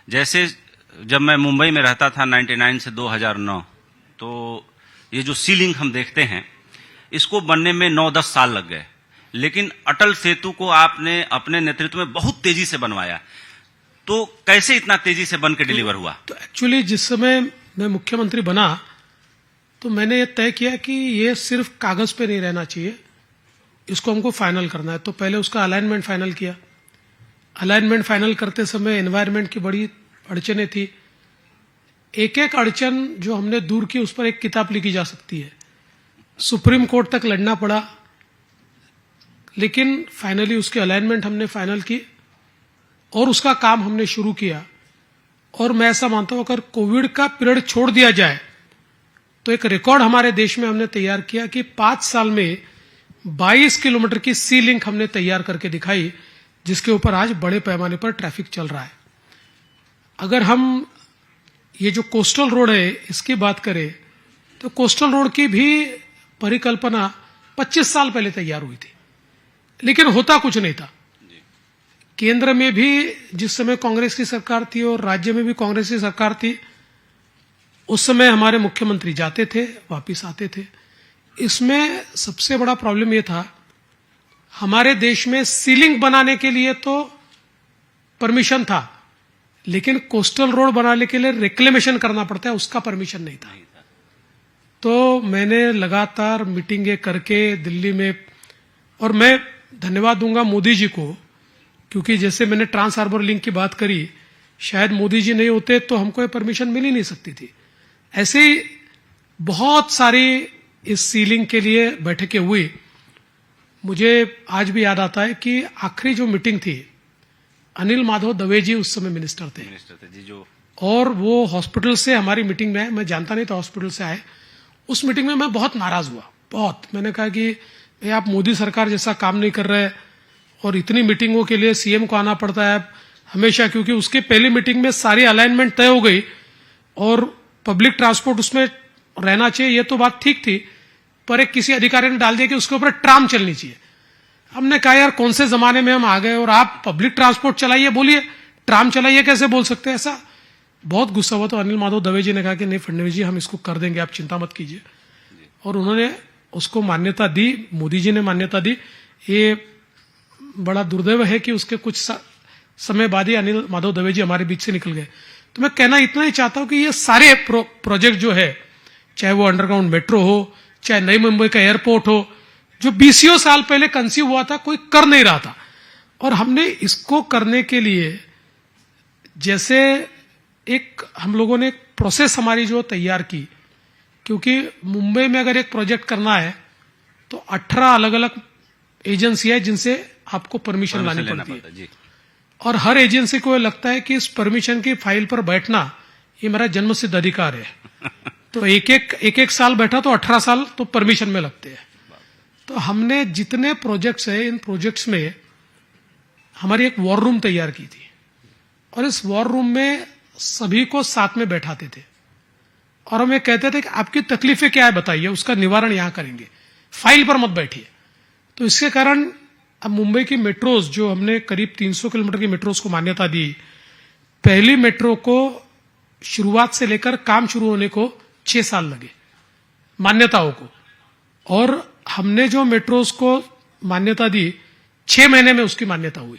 जैसे जब मैं मुंबई में रहता था 99 से 2009, तो ये जो सी लिंक हम देखते हैं इसको बनने में 9-10 साल लग गए, लेकिन अटल सेतु को आपने अपने नेतृत्व में बहुत तेजी से बनवाया। तो कैसे इतना तेजी से बन के डिलीवर हुआ? तो एक्चुअली जिस समय मैं मुख्यमंत्री बना तो मैंने ये तय किया कि ये सिर्फ कागज पे नहीं रहना चाहिए, इसको हमको फाइनल करना है। तो पहले उसका अलाइनमेंट फाइनल किया। अलाइनमेंट फाइनल करते समय एनवायरनमेंट की बड़ी अड़चनें थी। एक एक अड़चन जो हमने दूर की उस पर एक किताब लिखी जा सकती है। सुप्रीम कोर्ट तक लड़ना पड़ा, लेकिन फाइनली उसकी अलाइनमेंट हमने फाइनल की और उसका काम हमने शुरू किया। और मैं ऐसा मानता हूं अगर कोविड का पीरियड छोड़ दिया जाए तो एक रिकॉर्ड हमारे देश में हमने तैयार किया कि 5 साल में 22 किलोमीटर की सी लिंक हमने तैयार करके दिखाई, जिसके ऊपर आज बड़े पैमाने पर ट्रैफिक चल रहा है। अगर हम ये जो कोस्टल रोड है इसकी बात करें तो कोस्टल रोड की भी परिकल्पना 25 साल पहले तैयार हुई थी, लेकिन होता कुछ नहीं था। केंद्र में भी जिस समय कांग्रेस की सरकार थी और राज्य में भी कांग्रेस की सरकार थी, उस समय हमारे मुख्यमंत्री जाते थे, वापिस आते थे। इसमें सबसे बड़ा प्रॉब्लम यह था, हमारे देश में सीलिंग बनाने के लिए तो परमिशन था, लेकिन कोस्टल रोड बनाने के लिए रिक्लेमेशन करना पड़ता है, उसका परमिशन नहीं था। तो मैंने लगातार मीटिंगें करके दिल्ली में, और मैं धन्यवाद दूंगा मोदी जी को, क्योंकि जैसे मैंने ट्रांस हार्बर लिंक की बात करी, शायद मोदी जी नहीं होते तो हमको ये परमिशन मिल ही नहीं सकती थी। ऐसे ही बहुत सारी इस सीलिंग के लिए बैठकें हुई। मुझे आज भी याद आता है कि आखिरी जो मीटिंग थी, अनिल माधव दवे जी उस समय मिनिस्टर थे जी, जो और वो हॉस्पिटल से हमारी मीटिंग में आए। मैं जानता नहीं था हॉस्पिटल से आए। उस मीटिंग में मैं बहुत नाराज हुआ, बहुत। मैंने कहा कि भाई आप मोदी सरकार जैसा काम नहीं कर रहे और इतनी मीटिंगों के लिए सीएम को आना पड़ता है हमेशा, क्योंकि उसके पहली मीटिंग में सारी अलाइनमेंट तय हो गई और पब्लिक ट्रांसपोर्ट उसमें रहना चाहिए, ये तो बात ठीक थी, पर एक किसी अधिकारी ने डाल दिया कि उसके ऊपर ट्राम चलनी चाहिए। हमने कहा यार कौन से जमाने में हम आ गए और आप पब्लिक ट्रांसपोर्ट चलाइए बोलिए, ट्राम चलाइए कैसे बोल सकते हैं ऐसा? बहुत गुस्सा हुआ। तो अनिल माधव दवे जी ने कहा कि नहीं फडणवीस जी, हम इसको कर देंगे, आप चिंता मत कीजिए। और उन्होंने उसको मान्यता दी, मोदी जी ने मान्यता दी। ये बड़ा दुर्दैव है कि उसके कुछ समय बाद ही अनिल माधव दवे जी हमारे बीच से निकल गए। तो मैं कहना इतना ही चाहता हूं कि ये सारे प्रोजेक्ट जो है, चाहे वो अंडरग्राउंड मेट्रो हो, चाहे नई मुंबई का एयरपोर्ट हो, जो 20 साल पहले कंसीव हुआ था, कोई कर नहीं रहा था। और हमने इसको करने के लिए जैसे एक हम लोगों ने एक प्रोसेस हमारी जो तैयार की, क्योंकि मुंबई में अगर एक प्रोजेक्ट करना है तो 18 अलग अलग एजेंसी है जिनसे आपको परमिशन लानी पड़ती है, और हर एजेंसी को लगता है कि इस परमिशन की फाइल पर बैठना ये मेरा जन्मसिद्ध अधिकार है। तो एक एक साल बैठा तो 18 साल तो परमिशन में लगते हैं। तो हमने जितने प्रोजेक्ट्स हैं, इन प्रोजेक्ट्स में हमारी एक वॉर रूम तैयार की थी, और इस वॉर रूम में सभी को साथ में बैठाते थे और हमें कहते थे कि आपकी तकलीफें क्या है बताइए, उसका निवारण यहां करेंगे, फाइल पर मत बैठिए। तो इसके कारण अब मुंबई की मेट्रोज, जो हमने करीब 300 किलोमीटर की मेट्रोज को मान्यता दी, पहली मेट्रो को शुरुआत से लेकर काम शुरू होने को 6 साल लगे मान्यताओं को, और हमने जो मेट्रोज को मान्यता दी 6 महीने में उसकी मान्यता हुई।